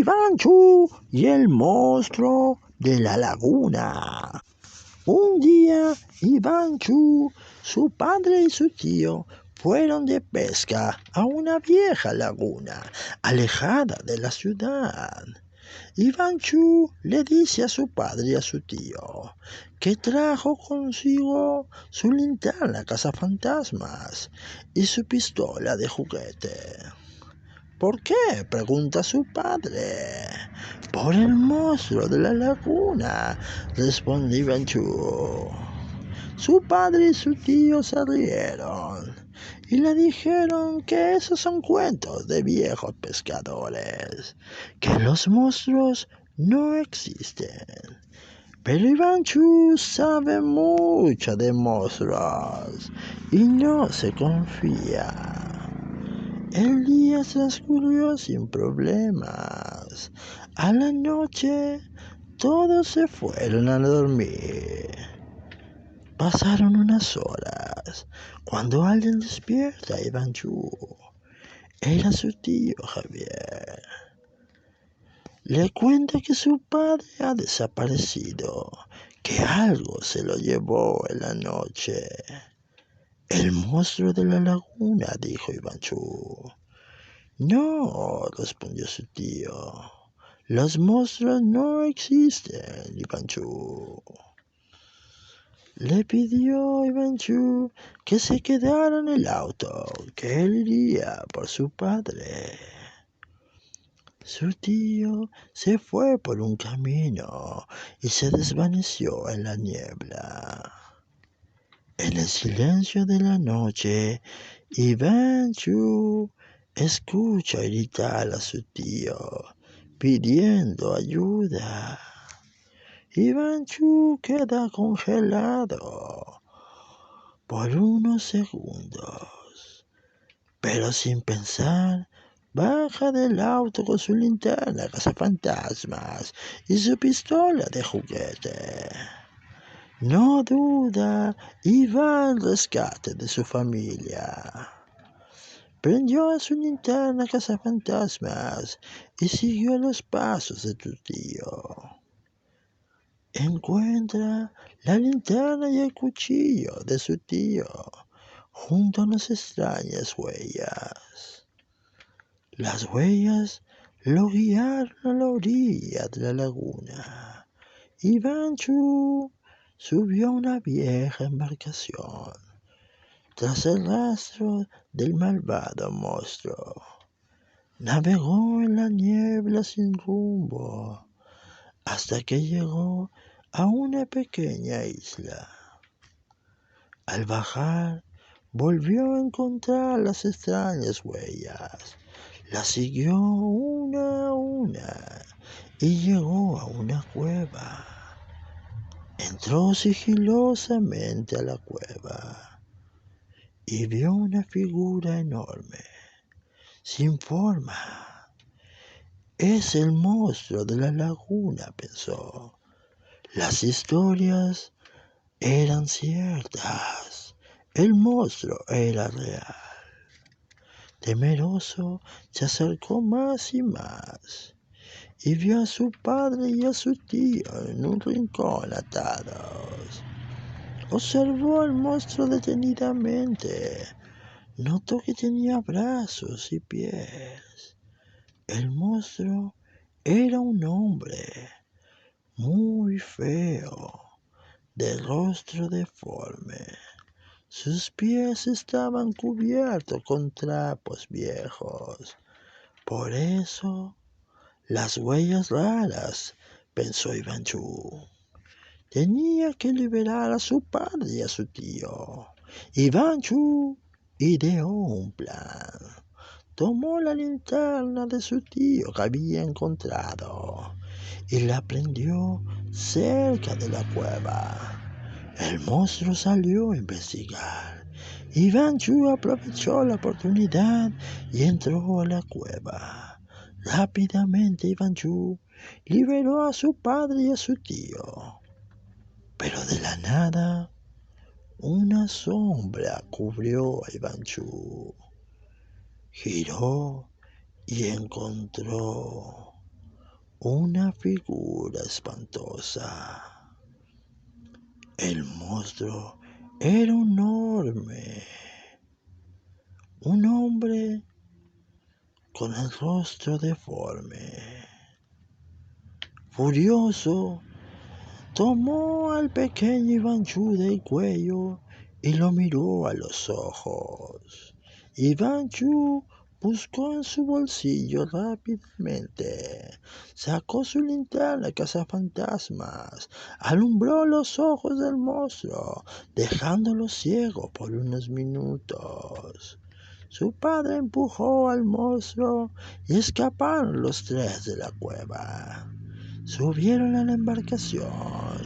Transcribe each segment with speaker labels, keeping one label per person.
Speaker 1: Ivanchu y el monstruo de la laguna. Un día, Ivanchu, su padre y su tío fueron de pesca a una vieja laguna, alejada de la ciudad. Ivanchu le dice a su padre y a su tío que trajo consigo su linterna cazafantasmas y su pistola de juguete. ¿Por qué?, pregunta su padre. Por el monstruo de la laguna, responde Ivanchu. Su padre y su tío se rieron y le dijeron que esos son cuentos de viejos pescadores, que los monstruos no existen. Pero Ivanchu sabe mucho de monstruos y no se confía. El día transcurrió sin problemas. A la noche todos se fueron a dormir. Pasaron unas horas cuando alguien despierta a Ivanchu. Era su tío Javier. Le cuenta que su padre ha desaparecido, que algo se lo llevó en la noche. El monstruo de la laguna, dijo Ivanchu. No, respondió su tío. Los monstruos no existen, Ivanchu. Le pidió Ivanchu que se quedara en el auto, que él iría por su padre. Su tío se fue por un camino y se desvaneció en la niebla. En el silencio de la noche, Ivanchu escucha gritar a su tío pidiendo ayuda. Ivanchu queda congelado por unos segundos, pero sin pensar baja del auto con su linterna cazafantasmas y su pistola de juguete. No duda y va al rescate de su familia. Prendió a su linterna cazafantasmas y siguió los pasos de tu tío. Encuentra la linterna y el cuchillo de su tío junto a unas extrañas huellas. Las huellas lo guiaron a la orilla de la laguna. Ivanchu subió a una vieja embarcación tras el rastro del malvado monstruo. Navegó en la niebla sin rumbo hasta que llegó a una pequeña isla. Al bajar, volvió a encontrar las extrañas huellas. Las siguió una a una y llegó a una cueva. Entró sigilosamente a la cueva y vio una figura enorme, sin forma. Es el monstruo de la laguna, pensó. Las historias eran ciertas. El monstruo era real. Temeroso, se acercó más y más y vio a su padre y a su tío en un rincón atados. Observó al monstruo detenidamente. Notó que tenía brazos y pies. El monstruo era un hombre muy feo, de rostro deforme. Sus pies estaban cubiertos con trapos viejos. Por eso, las huellas raras, pensó Ivanchu. Tenía que liberar a su padre y a su tío. Ivanchu ideó un plan. Tomó la linterna de su tío que había encontrado y la prendió cerca de la cueva. El monstruo salió a investigar. Ivanchu aprovechó la oportunidad y entró a la cueva. Rápidamente Ivanchu liberó a su padre y a su tío. Pero de la nada, una sombra cubrió a Ivanchu. Giró y encontró una figura espantosa. El monstruo era enorme, un hombre con el rostro deforme. Furioso, tomó al pequeño Ivanchú del cuello y lo miró a los ojos. Ivanchú buscó en su bolsillo rápidamente, sacó su linterna cazafantasmas, alumbró los ojos del monstruo, dejándolo ciego por unos minutos. Su padre empujó al monstruo y escaparon los tres de la cueva. Subieron a la embarcación,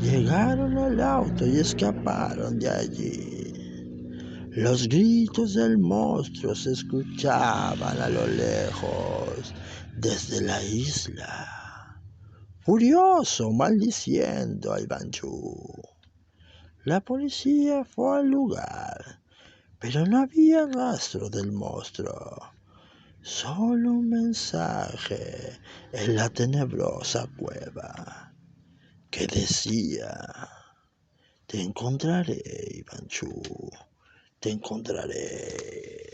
Speaker 1: llegaron al auto y escaparon de allí. Los gritos del monstruo se escuchaban a lo lejos, desde la isla, furioso, maldiciendo a Ivanchú. La policía fue al lugar, pero no había rastro del monstruo. Solo un mensaje en la tenebrosa cueva que decía: te encontraré, Ivanchú, te encontraré.